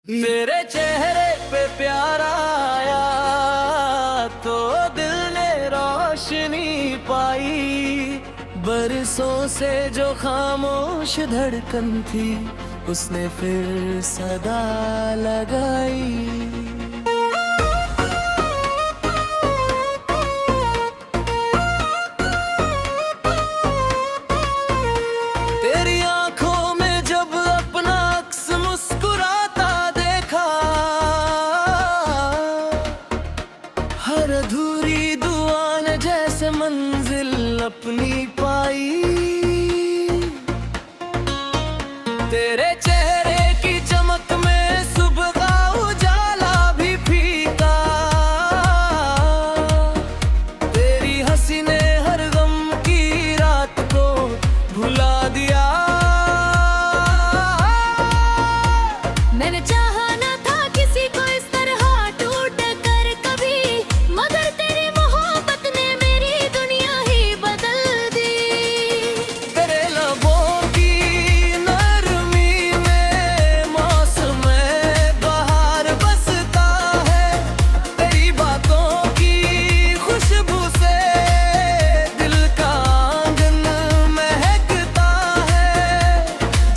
तेरे चेहरे पे प्यार आया तो दिल ने रोशनी पाई। बरसों से जो खामोश धड़कन थी उसने फिर सदा लगाई। तेरी आंखों में जब अपना अक्स मुस्कुराता देखा, हर अधूरी दुआ ने जैसे मंजिल अपनी पाई। तेरे चेहरे की चमक में सुबह का उजाला भी फीका। तेरी हंसी ने हर गम की रात को भुला दिया। मैंने चाहा ना था किसी को इस तरह टूट कर कभी, मगर तेरी मोहब्बत ने मेरी दुनिया ही बदल दी। तेरे लबों की नरमी में मौसम बहार बसता है। तेरी बातों की खुशबू से दिल का आंगन महकता है।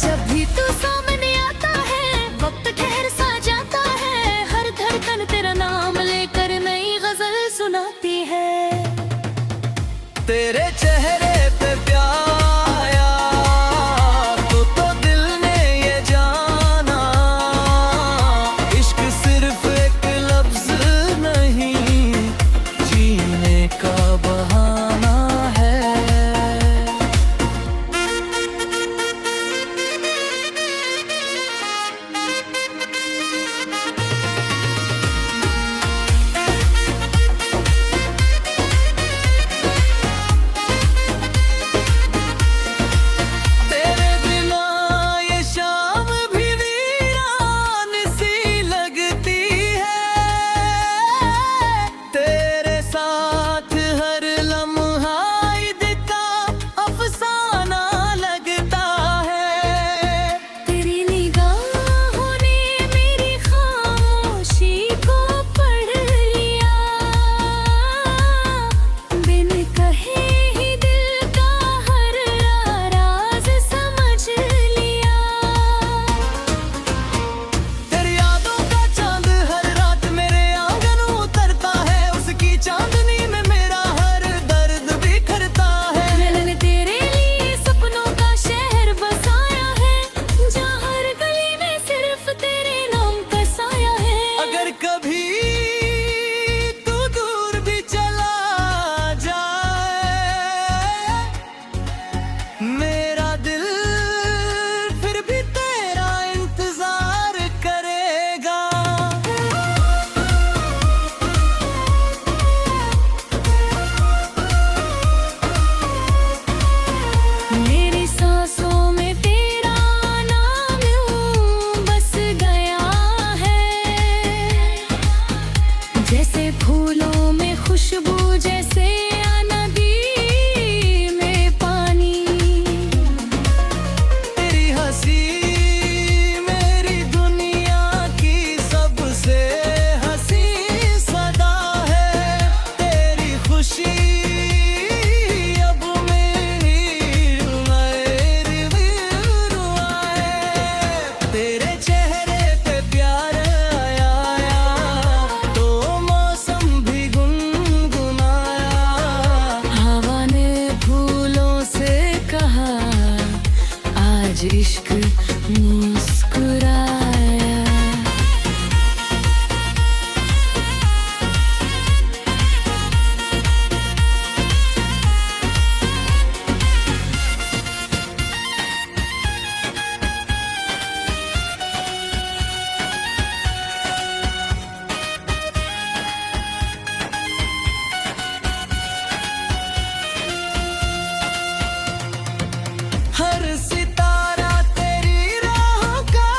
जब भी तू सामने आता है वक्त ठहर सा जाता है। हर धड़कन तेरा नाम लेकर नई गजल सुनाती है। तेरे चेहरे पे प्यार आया तो दिल ने ये जाना, इश्क सिर्फ एक लफ्ज नहीं जीने का बहाना है। तेरे बिना ये शाम भी वीरान सी लगती है। तेरे साथ हर लम्हा ईद का अफसाना लगता है। तेरी निगाहों ने मेरी खामोशी को पढ़ लिया। बिन कहे ही दिल का हर राज समझ लिया। तेरी यादों का चांद हर रात मेरे आंगन उतरता है। उसकी चांदनी में मेरा हर दर्द बिखरता है। मैंने तेरे लिए सपनों का शहर बसाया है, जहाँ हर गली में सिर्फ तेरे नाम का साया है। अगर कभी तू दूर भी चला जाए, मेरा दिल फिर भी तेरा इंतजार करेगा। मेरी सांसों में तेरा नाम यूं बस गया है। जैसे फूलों में खुशबू, जैसे नदी में पानी। तेरी हंसी मेरी दुनिया की सबसे हंसी सदा है। तेरी खुशी अब मेरी रुआ है। तेरे चेहरे पे प्यार आया तो मौसम भी गुनगुनाया। हवा ने फूलों से कहा आज इश्क मुस्कुराया। हर सितारा तेरी राहों का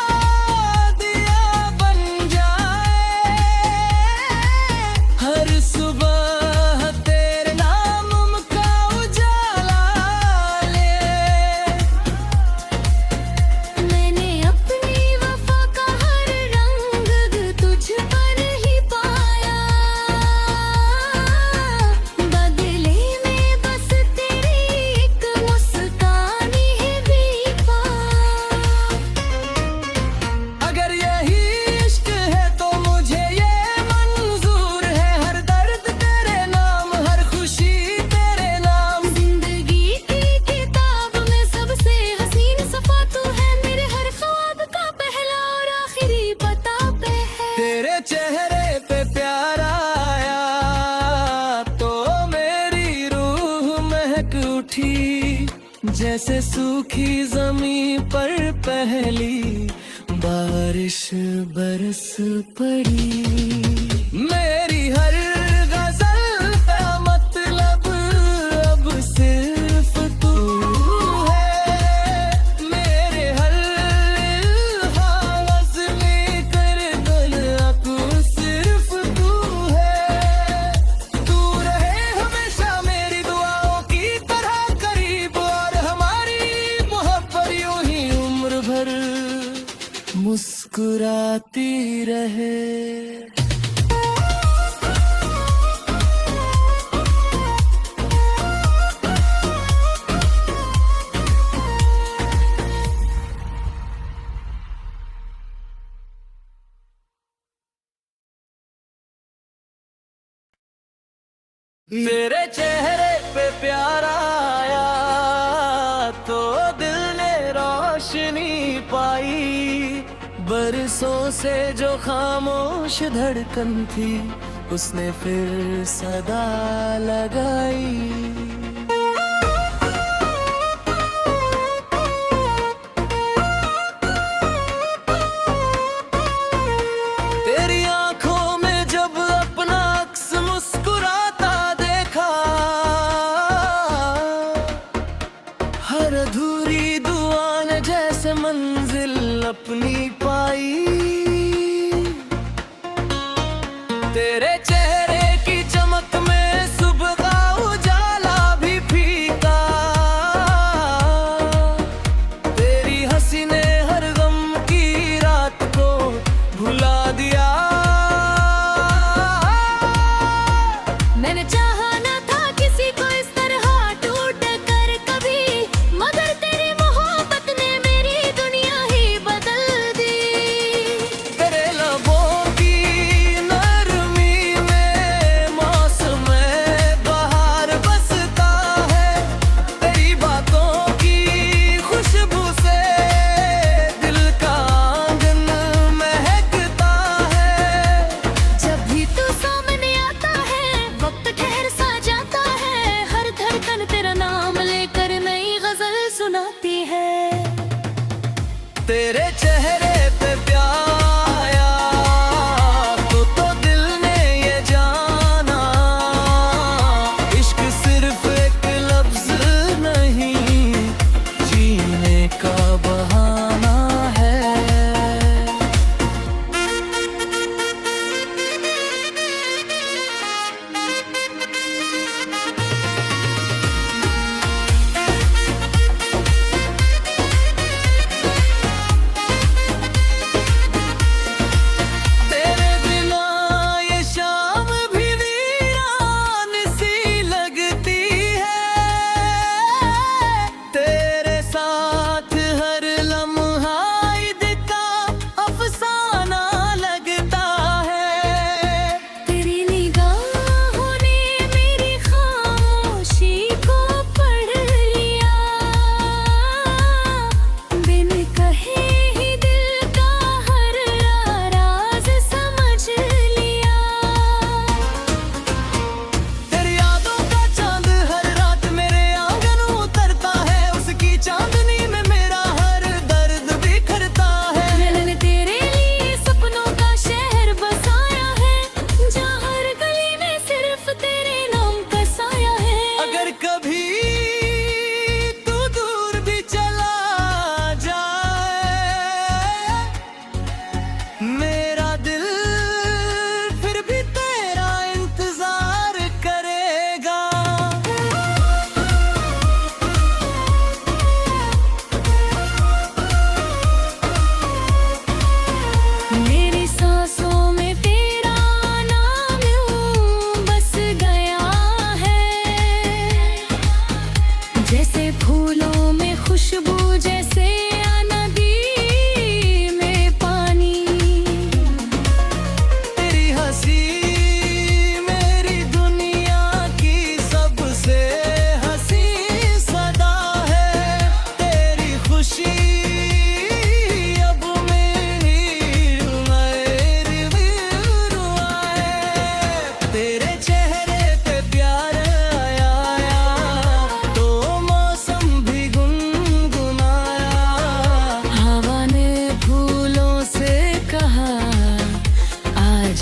जैसे सूखी जमीन पर पहली बारिश बरस पड़ी। मेरी हर गजल का मतलब अब सिर्फ तू है। मेरे हर इल्हास में कर गलत सिर्फ तू है। तू रहे हमेशा मेरी दुआओं की तरह करीब, और हमारी मोहब्बत यूं ही उम्र भर मुस्कुराती रहे। तेरे चेहरे पे प्यार आया तो दिल ने रोशनी पाई। बरसों से जो खामोश धड़कन थी उसने फिर सदा लगाई। तेरी आंखों में जब अपना अक्स मुस्कुराता देखा, हर अधूरी दुआ ने जैसे मंजिल अपनी पाई। तेरे चेहरे की चमक में सुबह का उजाला भी फीका। तेरी हंसी ने हर गम की रात को भुला दिया। मैंने चाहा ना था किसी को इस तरह टूट कर कभी, मगर तेरी मोहब्बत ने मेरी दुनिया ही बदल दी।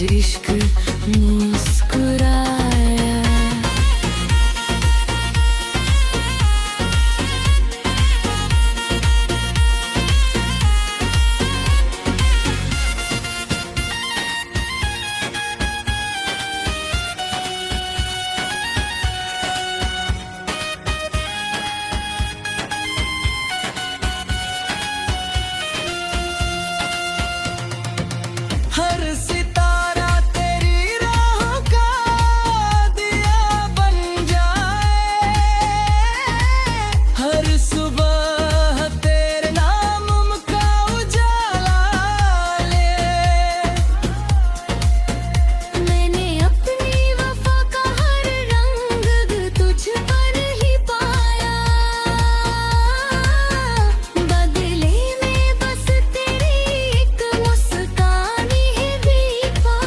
आज इश्क मुस्कुराया। हर सितारा तेरी राह का दिया बन जाए, हर सुबह तेरे नाम का उजाला ले। मैंने अपनी वफा का हर रंग तुझ पर ही पाया, बदले में बस तेरी एक मुस्कान ही भी पा।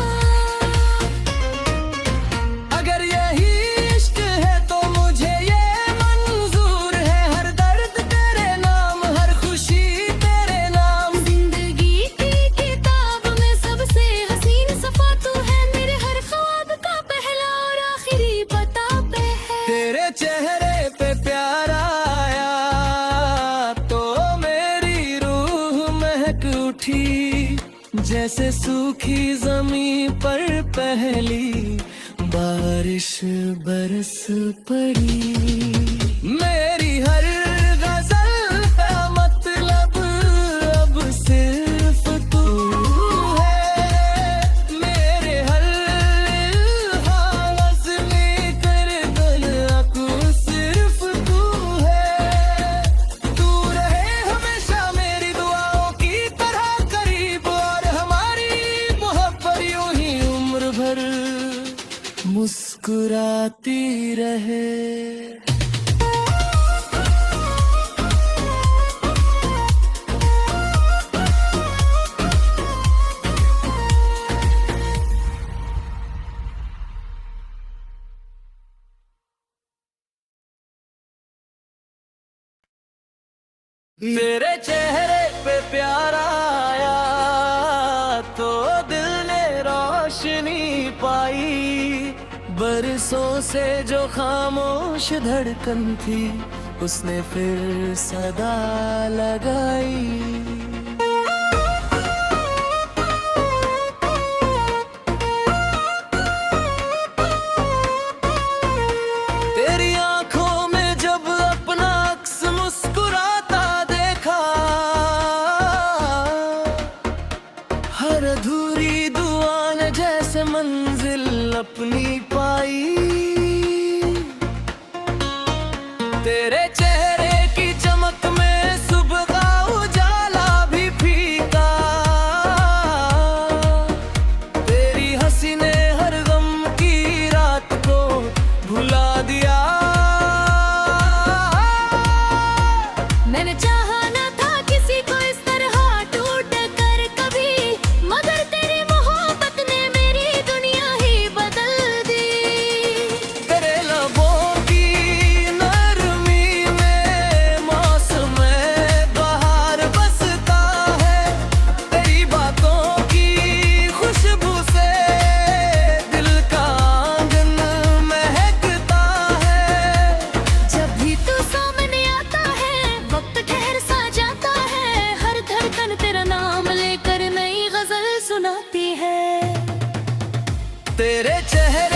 अगर यही इश्क है तो मुझे ये मंजूर है, हर दर्द तेरे नाम, हर खुशी तेरे नाम। जिंदगी की किताब में सबसे हसीन सफा तू है, मेरे हर ख्वाब का पहला और आखिरी पता पे है। तेरे चेहरे पे प्यार आया तो मेरी रूह महक उठी, जैसे सूखी जमीन पर पहली बारिश बरस पड़ी। मेरी हर गजल का मतलब अब सिर्फ तू है, मेरे हर इल्हास में कर गलू सिर्फ तू है। तू रहे हमेशा मेरी दुआओं की तरह करीब, और हमारी मोहब्बत यूं ही उम्र भर मुस्कुराती रहे। तेरे चेहरे पे प्यार आया तो दिल ने रोशनी पाई, बरसों से जो खामोश धड़कन थी उसने फिर सदा लगाई। तेरी आंखों में जब अपना अक्स मुस्कुराता देखा, हर अधूरी दुआ ने जैसे मंजिल अपनी पाई। तेरे चेहरे की चमक में सुबह का उजाला भी फीका, तेरी हंसी ने हर गम की रात को भुला दिया। मैंने चाहा न था किसी को इस तरह टूट कर कभी, मगर तेरी मोहब्बत ने मेरी दुनिया ही बदल दी। तेरे लबों की नरमी में मौसम बहार बसता है, तेरी बातों की खुशबू से दिल का आंगन महकता है। जब भी तू सामने आता है वक्त ठहर सा जाता है, हर धड़कन तेरा नाम लेकर नई गजल सुनाती है। तेरे चेहरे